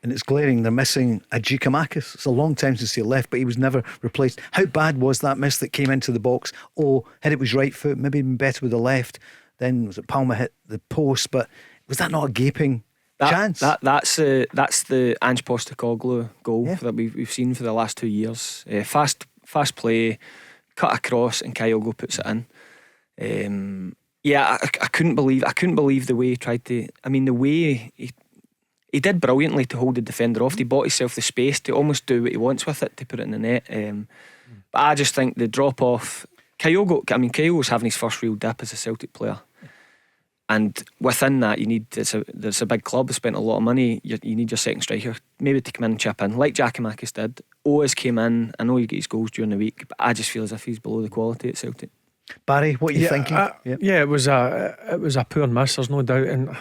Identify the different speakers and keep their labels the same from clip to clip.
Speaker 1: And it's glaring. They're missing a Giakoumakis. It's a long time since he left, but he was never replaced. How bad was that miss that came into the box? Oh, hit it with his right foot, maybe even better with the left. Then was it Palmer hit the post? But was that not a gaping chance?
Speaker 2: That's the Ange Postecoglou goal
Speaker 1: Yeah.
Speaker 2: that we've seen for the last 2 years. Fast play, cut across, and Kyogo puts it in. Yeah, I couldn't believe the way he tried to. I mean, the way he did brilliantly to hold the defender off. He bought himself the space to almost do what he wants with it, to put it in the net. But I just think the drop off. Kyogo's having his first real dip as a Celtic player. And within that, there's a big club that spent a lot of money. You need your second striker maybe to come in and chip in, like Giakoumakis did. Oz came in. I know he got his goals during the week, but I just feel as if he's below the quality at Celtic.
Speaker 1: Barry, what are you thinking?
Speaker 3: Yeah, it was a poor miss. There's no doubt. And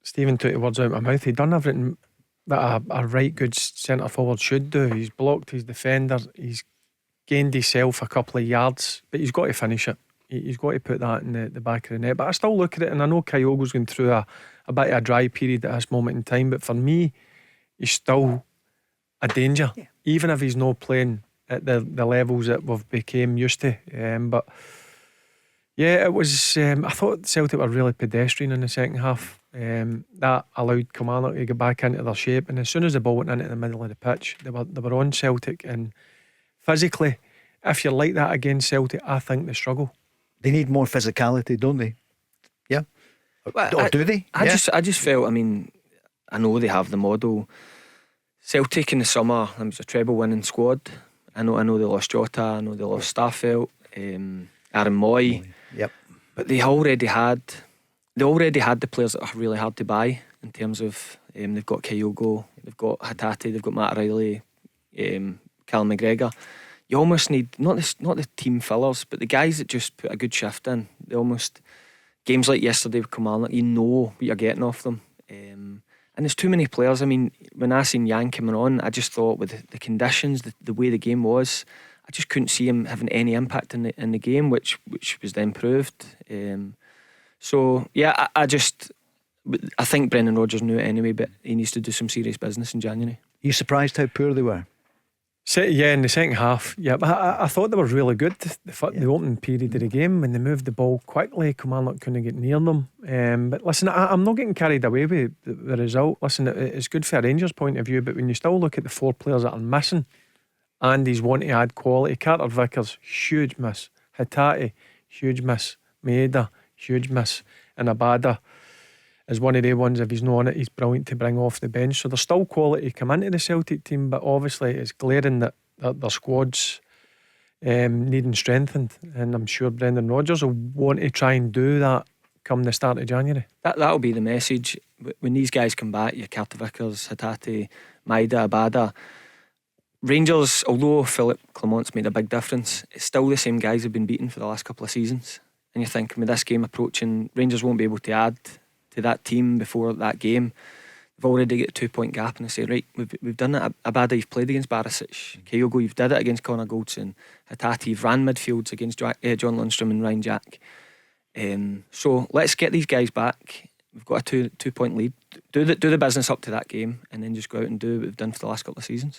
Speaker 3: Stephen took the words out of my mouth. He done everything that a right good centre forward should do. He's blocked his defender. He's gained himself a couple of yards, but he's got to finish it. He's got to put that in the back of the net. But I still look at it, and I know Kyogo's going through a bit of a dry period at this moment in time, but for me, he's still a danger, even if he's not playing at the levels that we've become used to. But yeah, it was. I thought Celtic were really pedestrian in the second half. That allowed Kilmarnock to get back into their shape, and as soon as the ball went into the middle of the pitch, they were on Celtic. And physically, if you're like that against Celtic, I think they struggle.
Speaker 1: They need more physicality, don't they? Yeah. Or do they?
Speaker 2: I just felt. I mean, I know they have the model. Celtic in the summer, it was a treble-winning squad. I know they lost Jota. I know they lost Starfelt, Aaron Moy.
Speaker 1: Yep.
Speaker 2: But they already had the players that are really hard to buy in terms of they've got Kyogo, they've got Hatate, they've got Matt Riley, Callum McGregor. You almost need not the team fillers, but the guys that just put a good shift in. They almost, games like yesterday with Kilmarnock, you know what you're getting off them. And there's too many players. I mean, when I seen Jan coming on, I just thought with the conditions, the way the game was, I just couldn't see him having any impact in the game, which was then proved. So yeah, I think Brendan Rodgers knew it anyway, but he needs to do some serious business in January.
Speaker 1: Are you surprised how poor they were?
Speaker 3: Yeah, in the second half, yeah, but I thought they were really good. The opening period of the game, when they moved the ball quickly, Kilmarnock couldn't get near them. But listen, I'm not getting carried away with the result. Listen, it's good for a Rangers point of view, but when you still look at the 4 players that are missing, and he's wanting to add quality. Carter Vickers, huge miss. Hatate, huge miss. Maeda, huge miss. And Abada is one of the ones, if he's not on it, he's brilliant to bring off the bench. So there's still quality come into the Celtic team, but obviously it's glaring that their squad's needing strengthened, and I'm sure Brendan Rodgers will want to try and do that come the start of January.
Speaker 2: That'll be the message when these guys come back. Your Carter Vickers, Hatate, Maeda, Abada. Rangers, although Philip Clement's made a big difference, it's still the same guys who've been beaten for the last couple of seasons. And you're thinking, with this game approaching, Rangers won't be able to add to that team before that game. They've already got a 2-point gap, and they say, right, we've done it. Abada, you've played against Barisic. Kyogo, you've did it against Connor Goldson. Hatate, you've ran midfields against John Lundstram and Ryan Jack. So let's get these guys back. We've got a 2-point lead. Do the business up to that game, and then just go out and do what we've done for the last couple of seasons.